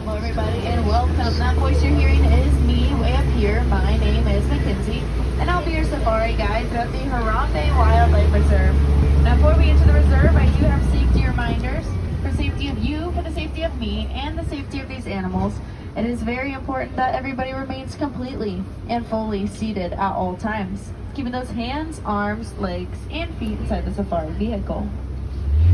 Hello everybody and welcome. That voice you're hearing is me way up here. My name is Mackenzie and I'll be your safari guide throughout the Harambe Wildlife Reserve. Now before we get to the reserve, I do have safety reminders for safety of you, for the safety of me, and the safety of these animals. It is very important that everybody remains completely and fully seated at all times, keeping those hands, arms, legs, and feet inside the safari vehicle.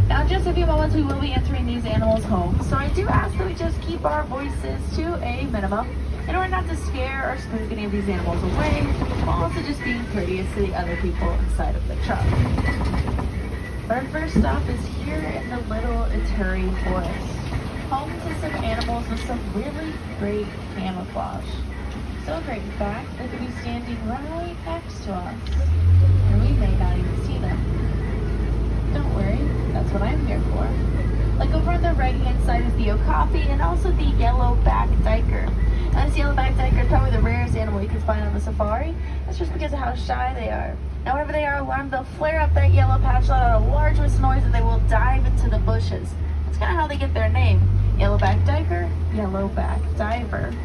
Now, in just a few moments, we will be entering these animals' homes, so I do ask that we just keep our voices to a minimum in order not to scare or spook any of these animals away, while also just being courteous to the other people inside of the truck. Our first stop is here in the Little Ituri Forest, home to some animals with some really great camouflage. So great, in fact, they could be standing right next to us, and we may not even see them. Don't worry, that's what I'm here for. Like over on the right-hand side is the okapi and also the yellow-backed duiker. Now this yellow-backed duiker is probably the rarest animal you can find on the safari. That's just because of how shy they are. Now whenever they are alarmed, they'll flare up that yellow patch, let out a large whistle noise, and they will dive into the bushes. That's kind of how they get their name. Yellow-backed duiker, yellow-backed diver.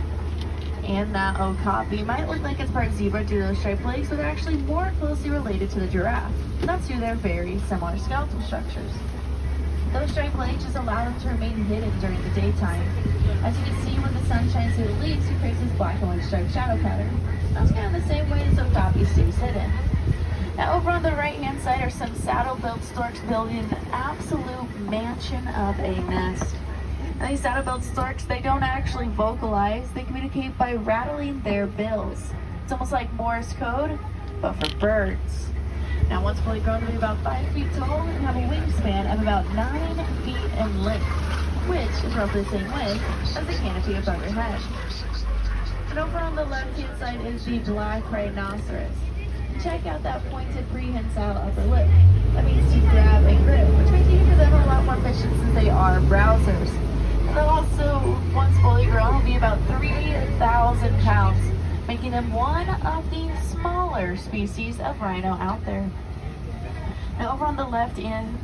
And that okapi might look like it's part zebra due to those striped legs, but they're actually more closely related to the giraffe. And that's due to their very similar skeletal structures. Those striped legs just allow them to remain hidden during the daytime. As you can see, when the sun shines through the leaves, it creates this black and white striped shadow pattern. That's kind of the same way this okapi stays hidden. Now over on the right-hand side are some saddle-billed storks building an absolute mansion of a nest. Now these saddle-billed storks, they don't actually vocalize, they communicate by rattling their bills. It's almost like Morse code, but for birds. Now once fully grown, they'll be about 5 feet tall and have a wingspan of about 9 feet in length, which is roughly the same width as the canopy above your head. And over on the left-hand side is the black rhinoceros. Check out that pointed prehensile upper lip. That means to grab and grip, which makes it easier for them a lot more efficient since they are browsers. They'll also, once fully grown, will be about 3,000 pounds, making them one of the smaller species of rhino out there. Now over on the left-hand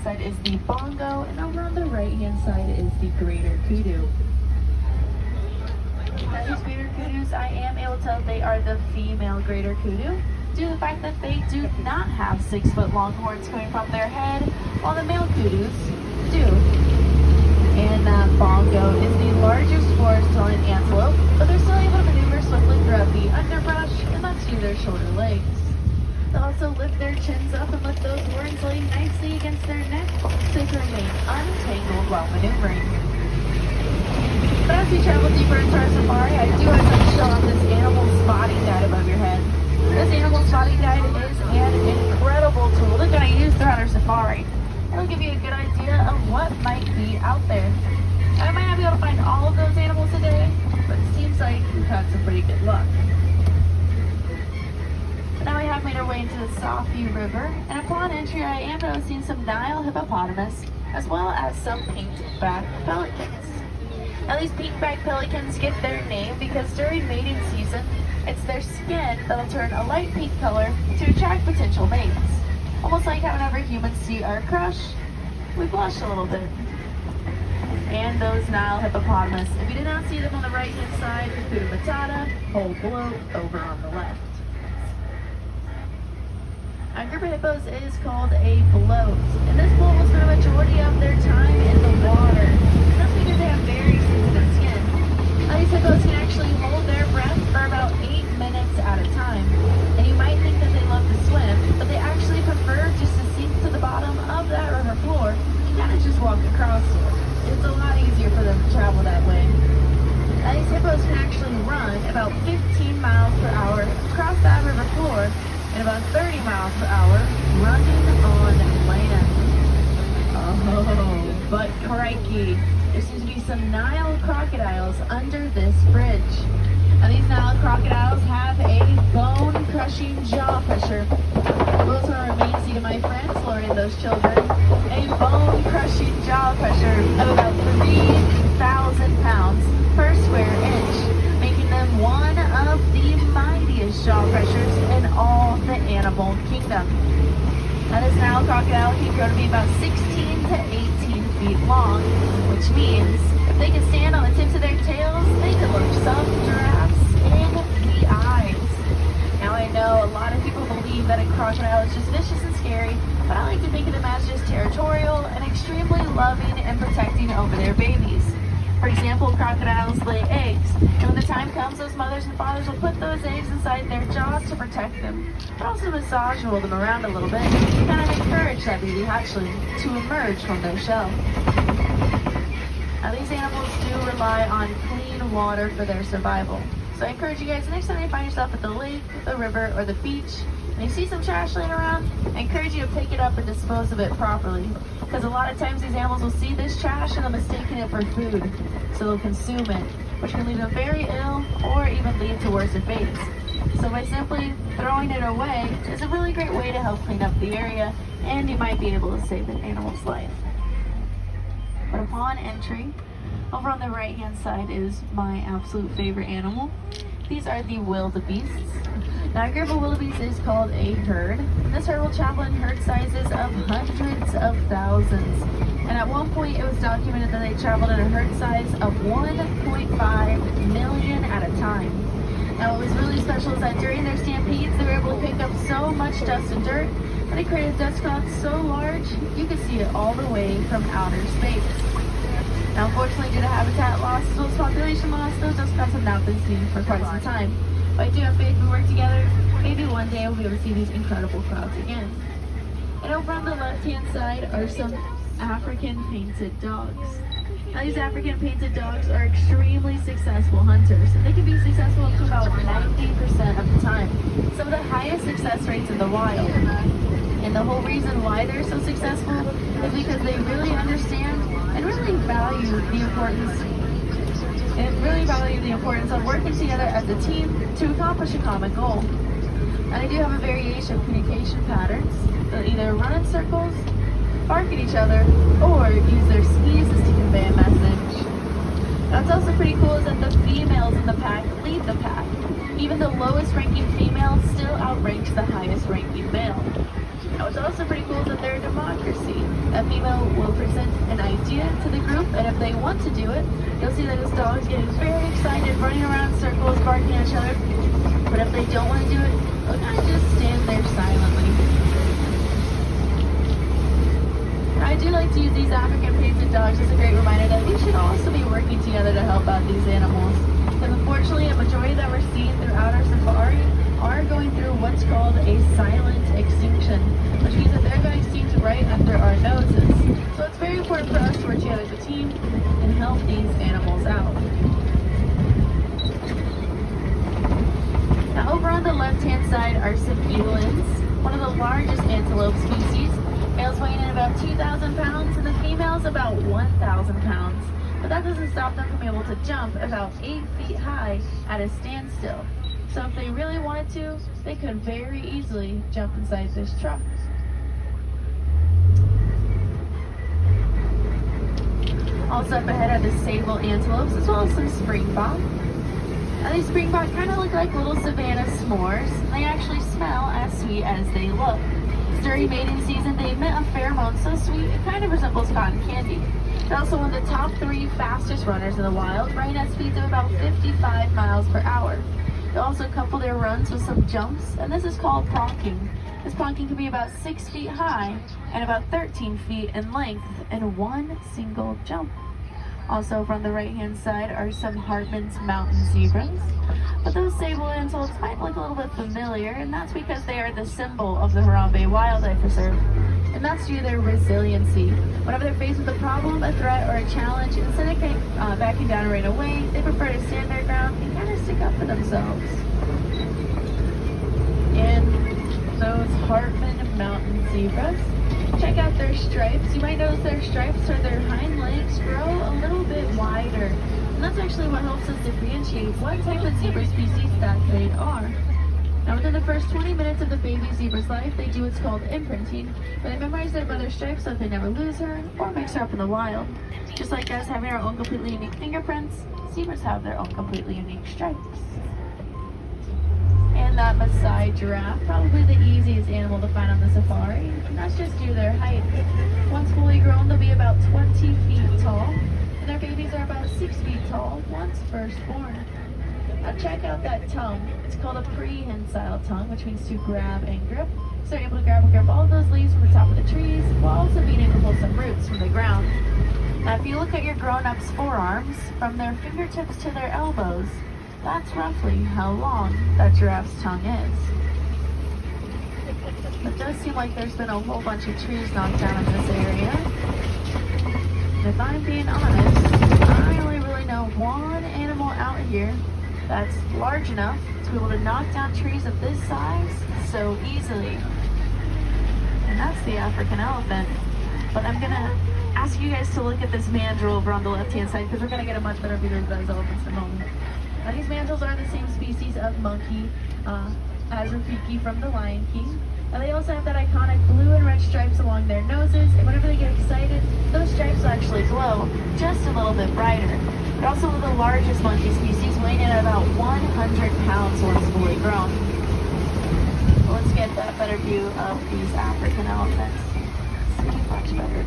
side is the bongo, and over on the right-hand side is the greater kudu. Now these greater kudus, I am able to tell they are the female greater kudu, due to the fact that they do not have 6-foot-long horns coming from their head, while the male kudus do. And that bongo is the largest forest-dwelling antelope, but they're still able to maneuver swiftly throughout the underbrush, and that's due to their shorter legs. They'll also lift their chins up and let those horns lay nicely against their neck so they can remain untangled while maneuvering. But as we travel deeper into our safari, I do have to show off this animal spotting guide above your head. This animal spotting guide is an incredible tool that I use throughout our safari. It'll give you a good idea of what might be out there. I might not be able to find all of those animals today, but it seems like we've had some pretty good luck. Now we have made our way into the Safi River, and upon entry I am noticing some Nile hippopotamus, as well as some pink-backed pelicans. Now these pink-backed pelicans get their name because during mating season, it's their skin that'll turn a light pink color to attract potential mates. Almost like how whenever humans see our crush, we blush a little bit. And those Nile hippopotamus, if you did not see them on the right-hand side, Kudu Matata, whole bloat over on the left. A group of hippos is called a bloat, and this bloat will spend a majority of their time in the water. And that's because they have very sensitive skin. Now these hippos can actually hold their breath for about 8 minutes at a time. And you might think that they love to swim, but they actually prefer just to sink to the bottom of that river floor and kind of just walk across it. It's a lot easier for them to travel that way. Now these hippos can actually run about 15 miles per hour across that river floor and about 30 miles per hour running on land. Oh, but crikey, there seems to be some Nile crocodiles under this bridge. Now these Nile crocodiles have a bone-crushing jaw pressure. Those who remain seated, my friends, lowering those children. A bone-crushing jaw pressure of about 3,000 pounds per square inch, making them one of the mightiest jaw pressures in all the animal kingdom. Now this Nile crocodile can grow to be about 16 to 18 feet long, which means They can stand on the tips of their tails. They can look some giraffes in the eyes. Now I know a lot of people believe that a crocodile is just vicious and scary, but I like to think of them as just territorial and extremely loving and protecting over their babies. For example, crocodiles lay eggs, and when the time comes, those mothers and fathers will put those eggs inside their jaws to protect them, but also massage and roll them around a little bit to kind of encourage that baby hatchling to emerge from their shell. Now these animals do rely on clean water for their survival. So I encourage you guys, next time you find yourself at the lake, the river, or the beach, and you see some trash laying around, I encourage you to pick it up and dispose of it properly. Because a lot of times these animals will see this trash and they'll mistake it for food. So they'll consume it, which can leave them very ill or even lead to worse fates. So by simply throwing it away is a really great way to help clean up the area, and you might be able to save an animal's life. But upon entry, over on the right hand side is my absolute favorite animal. These are the wildebeests. Now a group of wildebeests is called a herd. This herd will travel in herd sizes of hundreds of thousands. And at one point it was documented that they traveled in a herd size of 1.5 million at a time. Now what was really special is that during their stampedes they were able to pick up so much dust and dirt that they created dust clouds so large you could see it all the way from outer space. Now, unfortunately, due to habitat loss as well as population loss, those dust clouds have not been seen for quite some time. But I do have faith we work together. Maybe one day we'll be able to see these incredible clouds again. And over on the left-hand side are some African painted dogs. Now, these African painted dogs are extremely successful hunters, and they can be successful up to about 90% of the time. Some of the highest success rates in the wild. And the whole reason why they're so successful is because they really understand and really value the importance of working together as a team to accomplish a common goal. And they do have a variation of communication patterns. They'll either run in circles, bark at each other, or use their sneezes to convey a message. What's also pretty cool is that the females in the pack lead the pack. Even the lowest ranking female still outranks the highest ranking male. Now, what's also pretty cool is that they're a democracy. A female will present an idea to the group, and if they want to do it, you'll see that this dog's getting very excited, running around in circles, barking at each other. But if they don't want to do it, they'll kind of just stand there silently. I do like to use these African painted dogs as a great reminder that we should also be working together to help out these animals. Because unfortunately, a majority that we're seeing throughout our safari are going through what's called a silent extinction, which means that they're going extinct right under our noses. So it's very important for us to work together as a team and help these animals out. Now over on the left-hand side are some elands, one of the largest antelope species. Males weighing in about 2,000 pounds and the females about 1,000 pounds. But that doesn't stop them from being able to jump about 8 feet high at a standstill. So if they really wanted to, they could very easily jump inside this truck. Also up ahead are the sable antelopes as well as some springbok. Now these springbok kind of look like little savanna s'mores. They actually smell as sweet as they look. During mating season, they emit a pheromone so sweet it kind of resembles cotton candy. They're also one of the top 3 fastest runners in the wild, running at speeds of about 55 miles per hour. They also couple their runs with some jumps, and this is called pronking. This pronking can be about 6 feet high and about 13 feet in length in one single jump. Also from the right-hand side are some Hartman's mountain zebras. But those sable antelopes might look a little bit familiar, and that's because they are the symbol of the Harambe Wildlife Reserve. And that's due to their resiliency. Whenever they're faced with a problem, a threat, or a challenge, instead of backing down and running away, they prefer to stand their ground and kind of stick up for themselves. And those Hartman mountain zebras, check out their stripes. You might notice their stripes or their hind legs grow a little bit wider. And that's actually what helps us differentiate what type of zebra species that they are. Now within the first 20 minutes of the baby zebra's life, they do what's called imprinting, where they memorize their mother's stripes so that they never lose her or mix her up in the wild. Just like us having our own completely unique fingerprints, zebras have their own completely unique stripes. And that Maasai giraffe, probably the easiest animal to find on the safari, and that's just due to their height. Once fully grown, they'll be about 20 feet tall, and their babies are about 6 feet tall, once firstborn. Now check out that tongue. It's called a prehensile tongue, which means to grab and grip. So they're able to grab and grip all those leaves from the top of the trees, while also being able to pull some roots from the ground. Now if you look at your grown-ups' forearms, from their fingertips to their elbows, that's roughly how long that giraffe's tongue is. It does seem like there's been a whole bunch of trees knocked down in this area. And if I'm being honest, I only really know one animal out here that's large enough to be able to knock down trees of this size so easily. And that's the African elephant. But I'm gonna ask you guys to look at this mandrill over on the left-hand side because we're gonna get a much better view of those elephants in a moment. Now these mandrills are the same species of monkey as Rafiki from The Lion King. And they also have that iconic blue and red stripes along their noses, and whenever they get excited, those stripes will actually glow just a little bit brighter. They're also the largest monkey species, weighing in at about 100 pounds once fully grown. Well, let's get that better view of these African elephants. See, much better.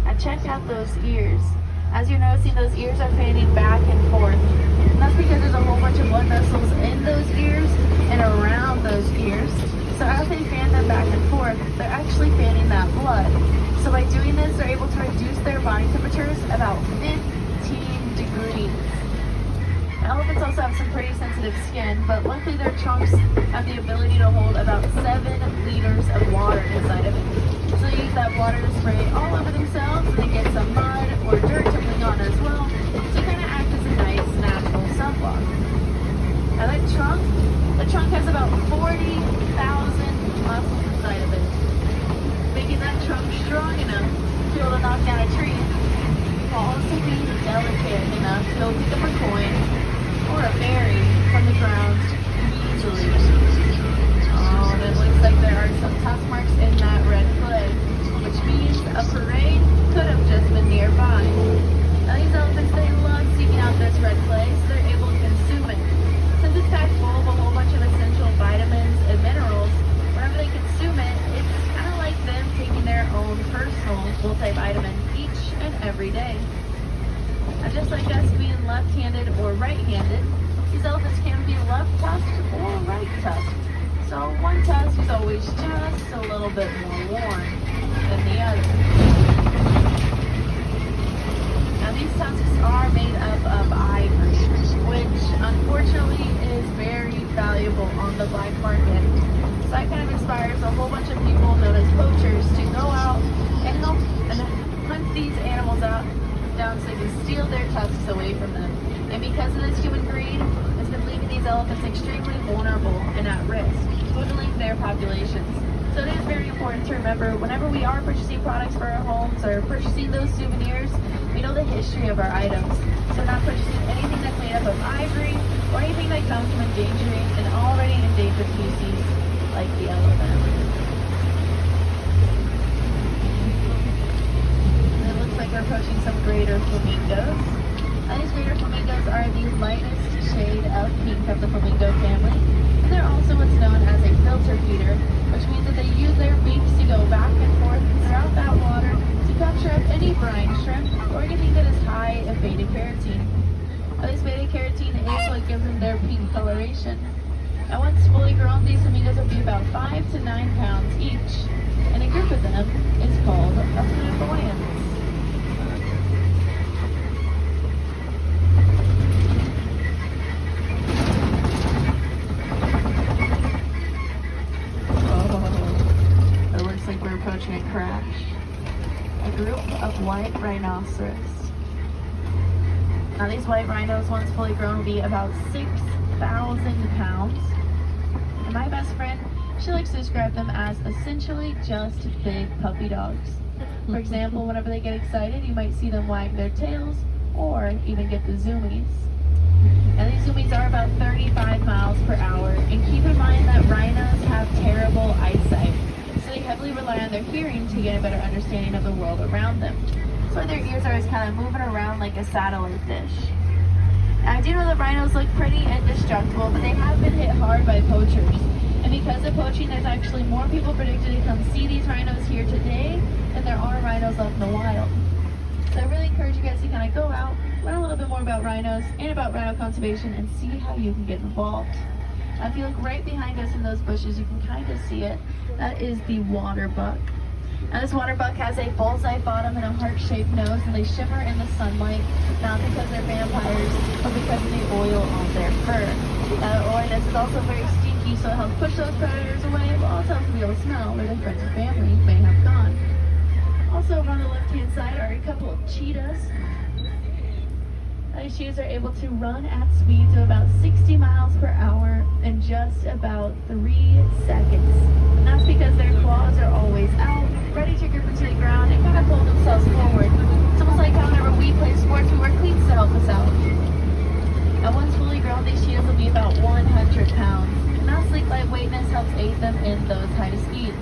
Now check out those ears. As you're noticing, those ears are fanning back and forth. And that's because there's a whole bunch of blood vessels in those ears and around those ears. So as they fan them back and forth, they're actually fanning that blood. So by doing this, they're able to reduce their body temperatures about 15 degrees. Elephants also have some pretty sensitive skin, but luckily their trunks have the ability to hold about 7 liters of water inside of it. So they use that water to spray all over themselves, and they get some mud or dirt to cling on as well, to kind of act as a nice natural sunblock. Now the trunk has about 40,000 muscles inside of it, making that trunk strong enough to be able to knock down a tree, while also being delicate enough to be able to pick up a coin or a berry from the ground easily. Oh, and it looks like there are some tusk marks in that red clay, which means a parade could have just been nearby. Now these elephants, they love seeking out this red clay, so they're able to consume it. Since it's packed full of a whole bunch of essential vitamins and minerals, whenever they consume it, it's kind of like them taking their own personal multivitamin each and every day. Now just like us being left-handed or right-handed, these elephants can be left-tusked or right-tusked. So one tusk is always just a little bit more worn than the other. Now these tusks are made up of ivory, which unfortunately is very valuable on the black market. So that kind of inspires a whole bunch of people known as poachers to go out and help and hunt these animals down so they can steal their tusks away from them. And because of this human greed, it's been leaving these elephants extremely vulnerable and at risk, dwindling their populations. So it is very important to remember whenever we are purchasing products for our homes or purchasing those souvenirs, we know the history of our items. So we're not purchasing anything that's made up of ivory or anything that comes from endangering an already endangered species like the elephant. And it looks like we're approaching some greater flamingos. And these greater flamingos are the lightest shade of pink of the flamingo family. And they're also what's known as a filter feeder, which means that they use their beaks to go back and forth throughout that water to capture up any brine shrimp or anything that is high in beta-carotene. Now, this beta-carotene is what gives them their pink coloration. Now once fully grown, these flamingos will be about 5 to 9 pounds each, and a group of them is called a flamboyance. Approaching a crash. A group of white rhinoceros. Now these white rhinos, once fully grown, will be about 6,000 pounds. And my best friend, she likes to describe them as essentially just big puppy dogs. For example, whenever they get excited, you might see them wag their tails or even get the zoomies. Now these zoomies are about 35 miles per hour, and keep in mind that rhinos have terrible eyesight. So they heavily rely on their hearing to get a better understanding of the world around them. So their ears are always kind of moving around like a satellite dish. Now, I do know that rhinos look pretty indestructible, but they have been hit hard by poachers. And because of of poaching, there's actually more people predicted to come see these rhinos here today than there are rhinos left in the wild. So I really encourage you guys to kind of go out, learn a little bit more about rhinos and about rhino conservation, and see how you can get involved. Now, if you look right behind us in those bushes, you can kind of see it. That is the water buck. Now, this water buck has a bullseye bottom and a heart-shaped nose, and they shimmer in the sunlight, not because they're vampires, but because of the oil on their fur. Now, the oiliness is also very stinky, so it helps push those predators away, but also helps to be able to smell where their friends and family may have gone. Also, over on the left-hand side are a couple of cheetahs. These cheetahs are able to run at speeds of about 60 miles per hour in just about 3 seconds. And that's because their claws are always out, ready to grip into the ground and kind of pull themselves forward. It's almost like how whenever we play sports, we wear cleats to help us out. Now, once fully grown, these cheetahs will be about 100 pounds. And that sleek lightweightness helps aid them in those high speeds.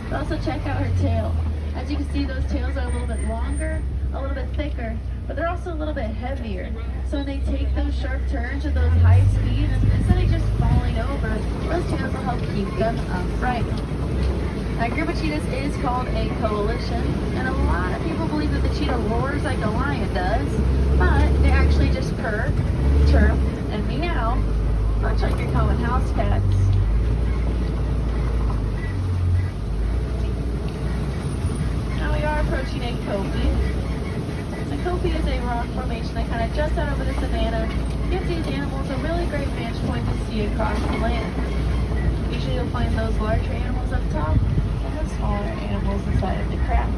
But also check out her tail. As you can see, those tails are a little bit longer, a little bit thicker, but they're also a little bit heavier. So when they take those sharp turns at those high speeds, instead of just falling over, those tails will help keep them upright. Now, a group of cheetahs is called a coalition, and a lot of people believe that the cheetah roars like a lion does, but they actually just purr, chirp, and meow, much like your common house cats. Now we are approaching a kopje. A kopje is a rock formation that kind of juts out over the savanna, gives these animals a really great vantage point to see across the land. Usually you'll find those larger animals up top and the smaller animals inside of the cracks.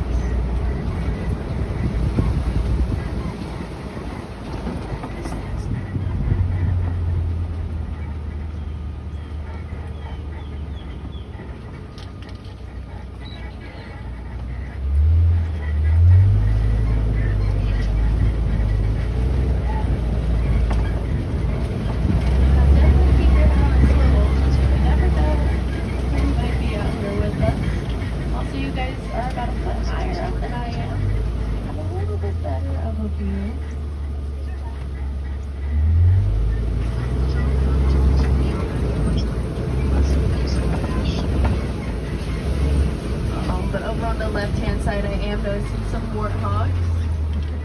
Left-hand side, I am noticing some warthogs.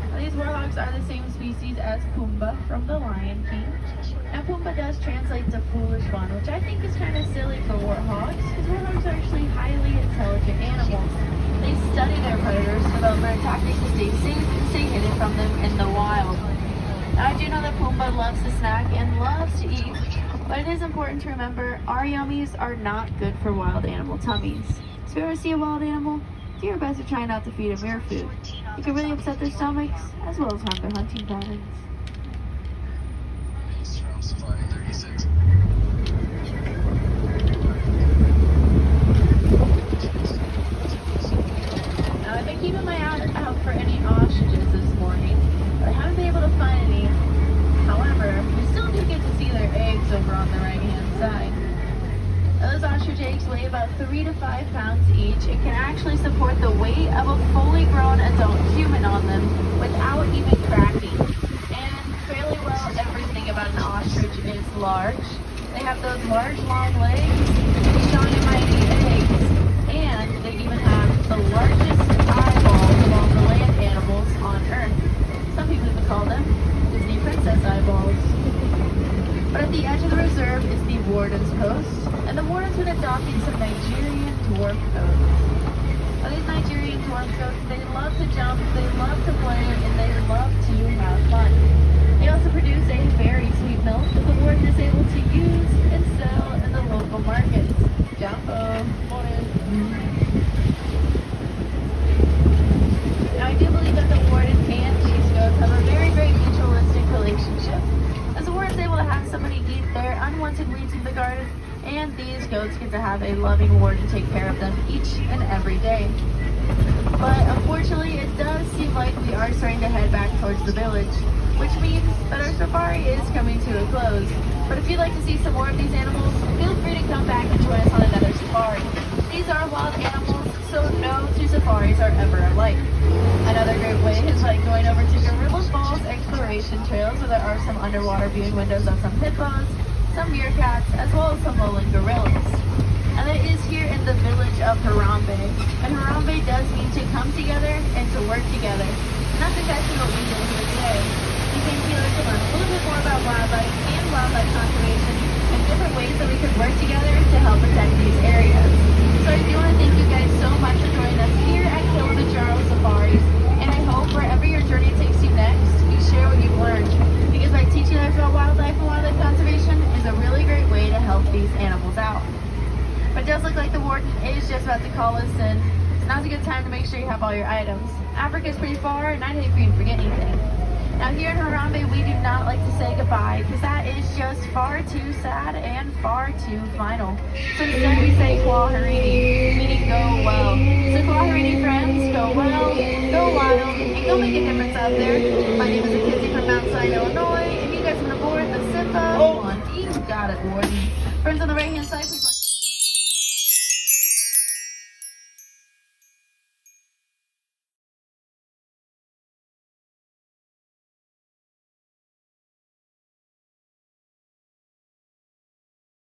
Now, these warthogs are the same species as Pumbaa from the Lion King. Now, Pumbaa does translate to foolish one, which I think is kind of silly for warthogs, because warthogs are actually highly intelligent animals. They study their predators, develop their tactics to stay safe and stay hidden from them in the wild. Now, I do know that Pumbaa loves to snack and loves to eat, but it is important to remember our yummies are not good for wild animal tummies. So if you ever see a wild animal, do your best to try not to feed them your food. It can really upset their stomachs, as well as harm their hunting patterns. Now, I've been keeping my eye out for any ostriches this morning, but I haven't been able to find any. However, we still do get to see their eggs over on the right-hand side. Those ostrich eggs weigh about 3 to 5 pounds each and can actually support the weight of a fully grown adult human on them without even cracking. And fairly well, everything about an ostrich is large. They have those large, long legs, strong and mighty eggs, and they even have the largest eyeballs of all the land animals on Earth. Some people even call them Disney princess eyeballs. But at the edge of the reserve is the warden's post, and the warden's been adopting some Nigerian dwarf goats. Now, these Nigerian dwarf goats, they love to jump, they love to play, and they love to have fun. They also produce a very sweet milk that the warden is able to use and sell in the local markets. Jumbo. Now, I do believe that the warden and these goats have a very, very mutualistic relationship, as the warden's able to have somebody eat their unwanted weeds in the garden, and these goats get to have a loving warden take care of them each and every day. But unfortunately, it does seem like we are starting to head back towards the village, which means that our safari is coming to a close. But if you'd like to see some more of these animals, feel free to come back and join us on another safari. These are wild animals, so no two safaris are ever alike. Another great way is like going over to Gorilla Falls exploration trails, where there are some underwater viewing windows of some hippos, some meerkats, as well as some lowland gorillas. And it of Harambe. And Harambe does mean to come together and to work together. And that's exactly what we did here today. We came together to learn a little bit more about wildlife and wildlife conservation and different ways that we could work together to help protect these areas. So I do want to thank you guys so much for joining us here at Kilimanjaro Safaris. And I hope wherever your journey takes you next, you share what you've learned. Because by teaching others about wildlife and wildlife conservation is a really great way to help these animals out. But it does look like the warden is just about to call us in. So now's a good time to make sure you have all your items. Africa's pretty far, and I'd hate for you to forget anything. Now here in Harambe, we do not like to say goodbye because that is just far too sad and far too final. So instead we say Kwaherini, meaning go well. So Kwaherini friends, go well, go wild, and go make a difference out there. My name is Mackenzie from Mount Sinai, Illinois, and you guys have been aboard the SIPA 1. You got it, warden. Friends on the right hand side, please